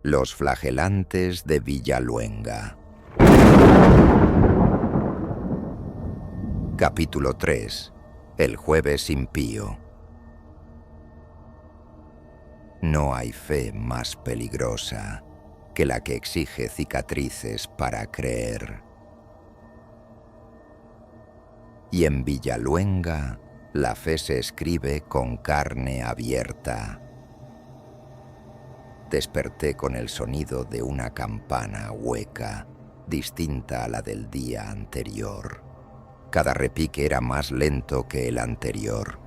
Los flagelantes de Villaluenga. Capítulo 3. El jueves impío. No hay fe más peligrosa que la que exige cicatrices para creer. Y en Villaluenga la fe se escribe con carne abierta. Desperté con el sonido de una campana hueca, distinta a la del día anterior. Cada repique era más lento que el anterior,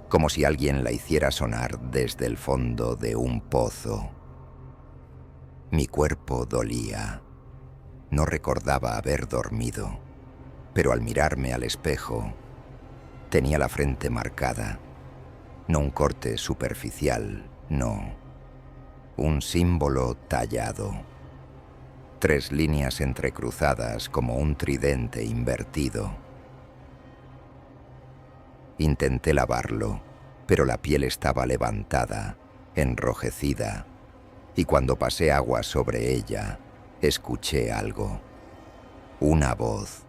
como si alguien la hiciera sonar desde el fondo de un pozo. Mi cuerpo dolía. No recordaba haber dormido, pero al mirarme al espejo, tenía la frente marcada. No un corte superficial, no. Un símbolo tallado. 3 líneas entrecruzadas como un tridente invertido. Intenté lavarlo, pero la piel estaba levantada, enrojecida, y cuando pasé agua sobre ella, escuché algo. Una voz.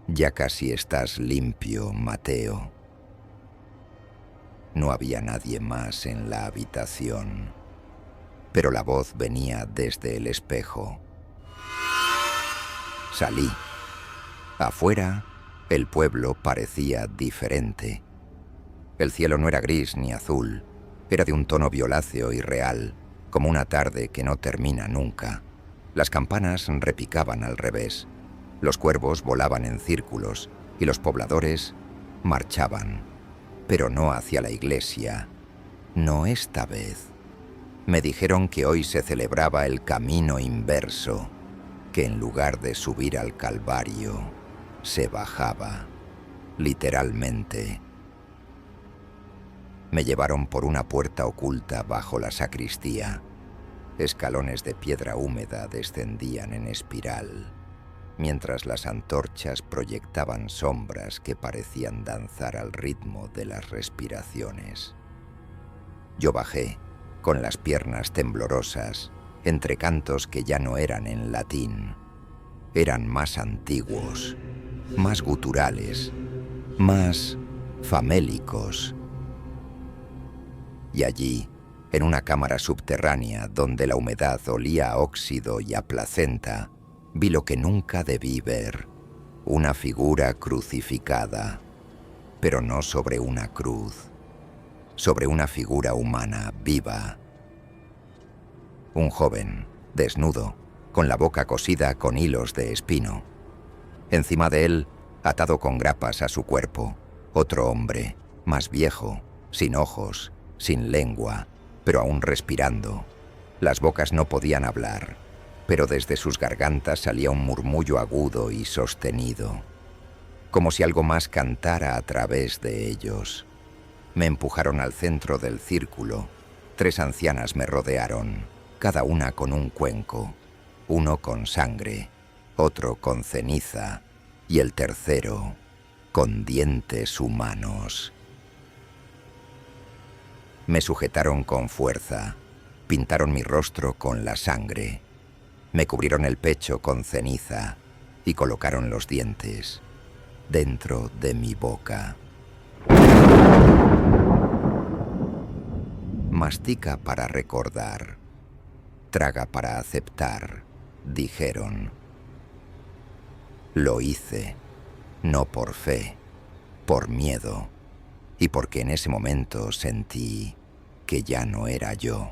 Ya casi estás limpio, Mateo. No había nadie más en la habitación, pero la voz venía desde el espejo. Salí. Afuera, el pueblo parecía diferente. El cielo no era gris ni azul, era de un tono violáceo y real, como una tarde que no termina nunca. Las campanas repicaban al revés, los cuervos volaban en círculos y los pobladores marchaban, pero no hacia la iglesia, no esta vez. Me dijeron que hoy se celebraba el camino inverso, que en lugar de subir al Calvario, se bajaba, literalmente. Me llevaron por una puerta oculta bajo la sacristía. Escalones de piedra húmeda descendían en espiral, mientras las antorchas proyectaban sombras que parecían danzar al ritmo de las respiraciones. Yo bajé, con las piernas temblorosas, entre cantos que ya no eran en latín. Eran más antiguos, más guturales, más famélicos. Y allí, en una cámara subterránea donde la humedad olía a óxido y a placenta, vi lo que nunca debí ver, una figura crucificada, pero no sobre una cruz, sobre una figura humana viva. Un joven, desnudo, con la boca cosida con hilos de espino. Encima de él, atado con grapas a su cuerpo, otro hombre, más viejo, sin ojos, sin lengua, pero aún respirando. Las bocas no podían hablar, pero desde sus gargantas salía un murmullo agudo y sostenido, como si algo más cantara a través de ellos. Me empujaron al centro del círculo. 3 ancianas me rodearon, cada una con un cuenco, uno con sangre, otro con ceniza y el tercero con dientes humanos. Me sujetaron con fuerza, pintaron mi rostro con la sangre, me cubrieron el pecho con ceniza y colocaron los dientes dentro de mi boca. Mastica para recordar, traga para aceptar, dijeron. Lo hice, no por fe, por miedo, y porque en ese momento sentí que ya no era yo.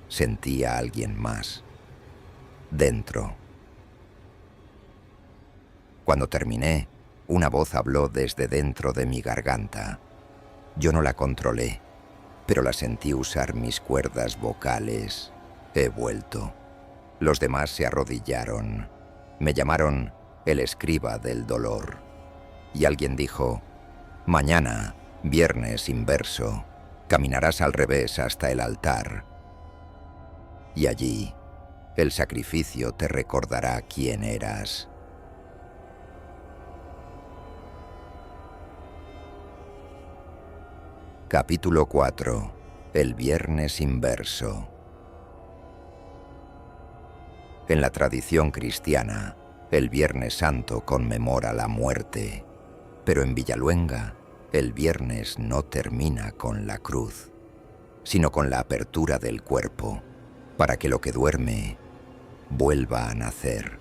Sentí a alguien más, dentro. Cuando terminé, una voz habló desde dentro de mi garganta. Yo no la controlé, pero la sentí usar mis cuerdas vocales. He vuelto. Los demás se arrodillaron. Me llamaron el escriba del dolor. Y alguien dijo, mañana, viernes inverso, caminarás al revés hasta el altar. Y allí, el sacrificio te recordará quién eras. Capítulo 4. El viernes inverso. En la tradición cristiana, el Viernes Santo conmemora la muerte, pero en Villaluenga, el viernes no termina con la cruz, sino con la apertura del cuerpo, para que lo que duerme vuelva a nacer.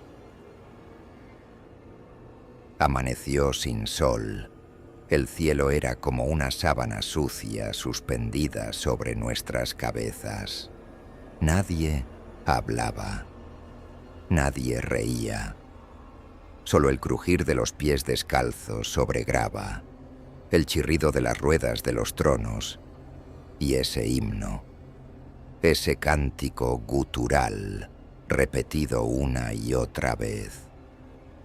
Amaneció sin sol. El cielo era como una sábana sucia suspendida sobre nuestras cabezas. Nadie hablaba. Nadie reía. Solo el crujir de los pies descalzos sobre grava, el chirrido de las ruedas de los tronos y ese himno, ese cántico gutural repetido una y otra vez.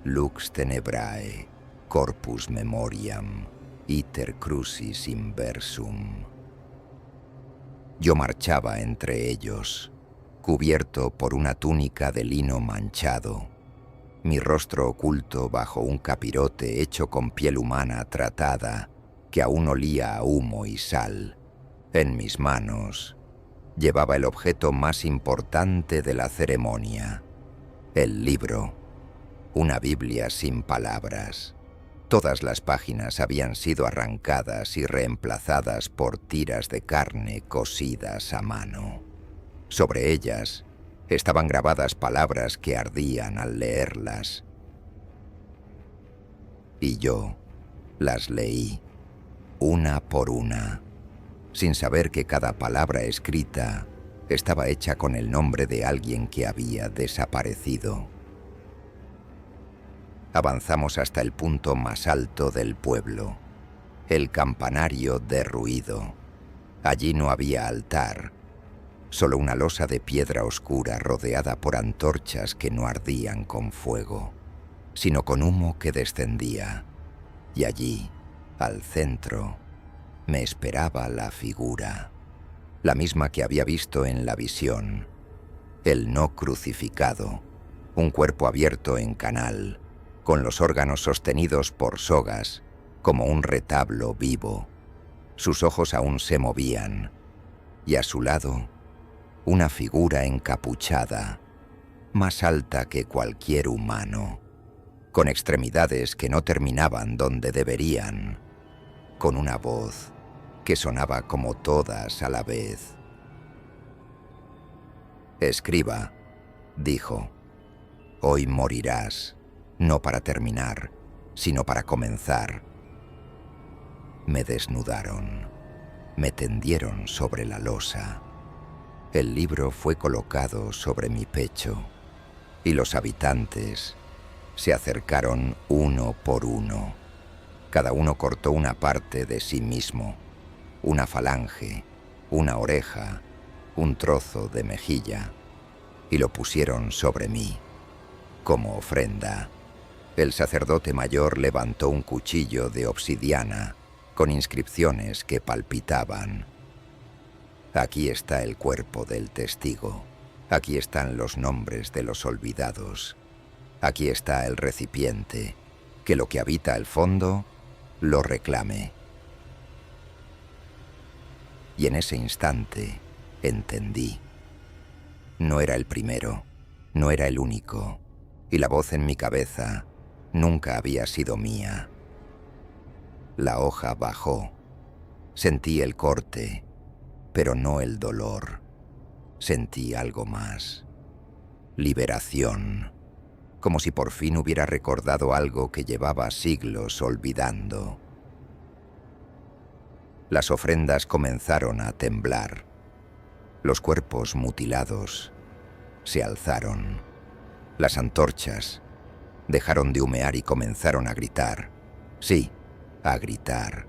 Lux tenebrae, corpus memoriam, iter crucis inversum. Yo marchaba entre ellos, cubierto por una túnica de lino manchado, mi rostro oculto bajo un capirote hecho con piel humana tratada, que aún olía a humo y sal. En mis manos llevaba el objeto más importante de la ceremonia, el libro, una Biblia sin palabras. Todas las páginas habían sido arrancadas y reemplazadas por tiras de carne cosidas a mano. Sobre ellas estaban grabadas palabras que ardían al leerlas. Y yo las leí, una por una, sin saber que cada palabra escrita estaba hecha con el nombre de alguien que había desaparecido. Avanzamos hasta el punto más alto del pueblo, el campanario derruido. Allí no había altar, solo una losa de piedra oscura rodeada por antorchas que no ardían con fuego, sino con humo que descendía. Y allí, al centro, me esperaba la figura, la misma que había visto en la visión, el no crucificado, un cuerpo abierto en canal, con los órganos sostenidos por sogas, como un retablo vivo. Sus ojos aún se movían, y a su lado, una figura encapuchada, más alta que cualquier humano, con extremidades que no terminaban donde deberían, con una voz que sonaba como todas a la vez. «Escriba», dijo, «hoy morirás, no para terminar, sino para comenzar». Me desnudaron, me tendieron sobre la losa. El libro fue colocado sobre mi pecho y los habitantes se acercaron uno por uno. Cada uno cortó una parte de sí mismo, una falange, una oreja, un trozo de mejilla, y lo pusieron sobre mí, como ofrenda. El sacerdote mayor levantó un cuchillo de obsidiana con inscripciones que palpitaban. Aquí está el cuerpo del testigo. Aquí están los nombres de los olvidados. Aquí está el recipiente, que lo que habita el fondo lo reclame. Y en ese instante entendí. No era el primero, no era el único, y la voz en mi cabeza nunca había sido mía. La hoja bajó. Sentí el corte, pero no el dolor. Sentí algo más. Liberación. Como si por fin hubiera recordado algo que llevaba siglos olvidando. Las ofrendas comenzaron a temblar. Los cuerpos mutilados se alzaron. Las antorchas dejaron de humear y comenzaron a gritar. Sí, a gritar.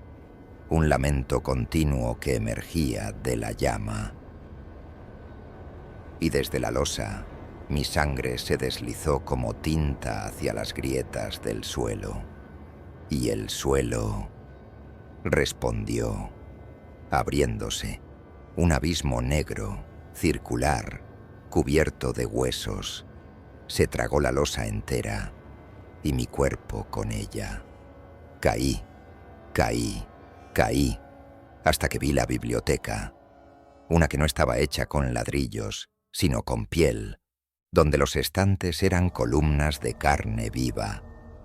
Un lamento continuo que emergía de la llama. Y desde la losa, mi sangre se deslizó como tinta hacia las grietas del suelo. Y el suelo respondió, abriéndose. Un abismo negro, circular, cubierto de huesos, se tragó la losa entera y mi cuerpo con ella. Caí, caí, caí, hasta que vi la biblioteca, una que no estaba hecha con ladrillos, sino con piel, donde los estantes eran columnas de carne viva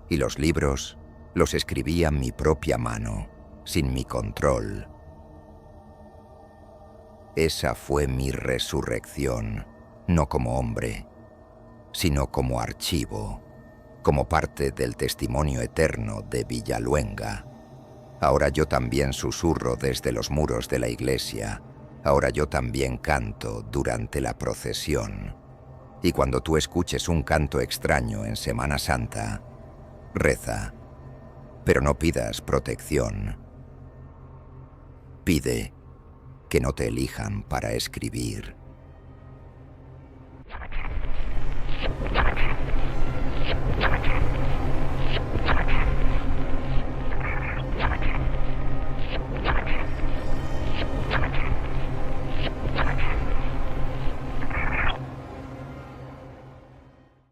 y los libros los escribía mi propia mano, sin mi control. Esa fue mi resurrección, no como hombre, sino como archivo, como parte del testimonio eterno de Villaluenga. Ahora yo también susurro desde los muros de la iglesia, ahora yo también canto durante la procesión. Y cuando tú escuches un canto extraño en Semana Santa, reza, pero no pidas protección. Pide que no te elijan para escribir.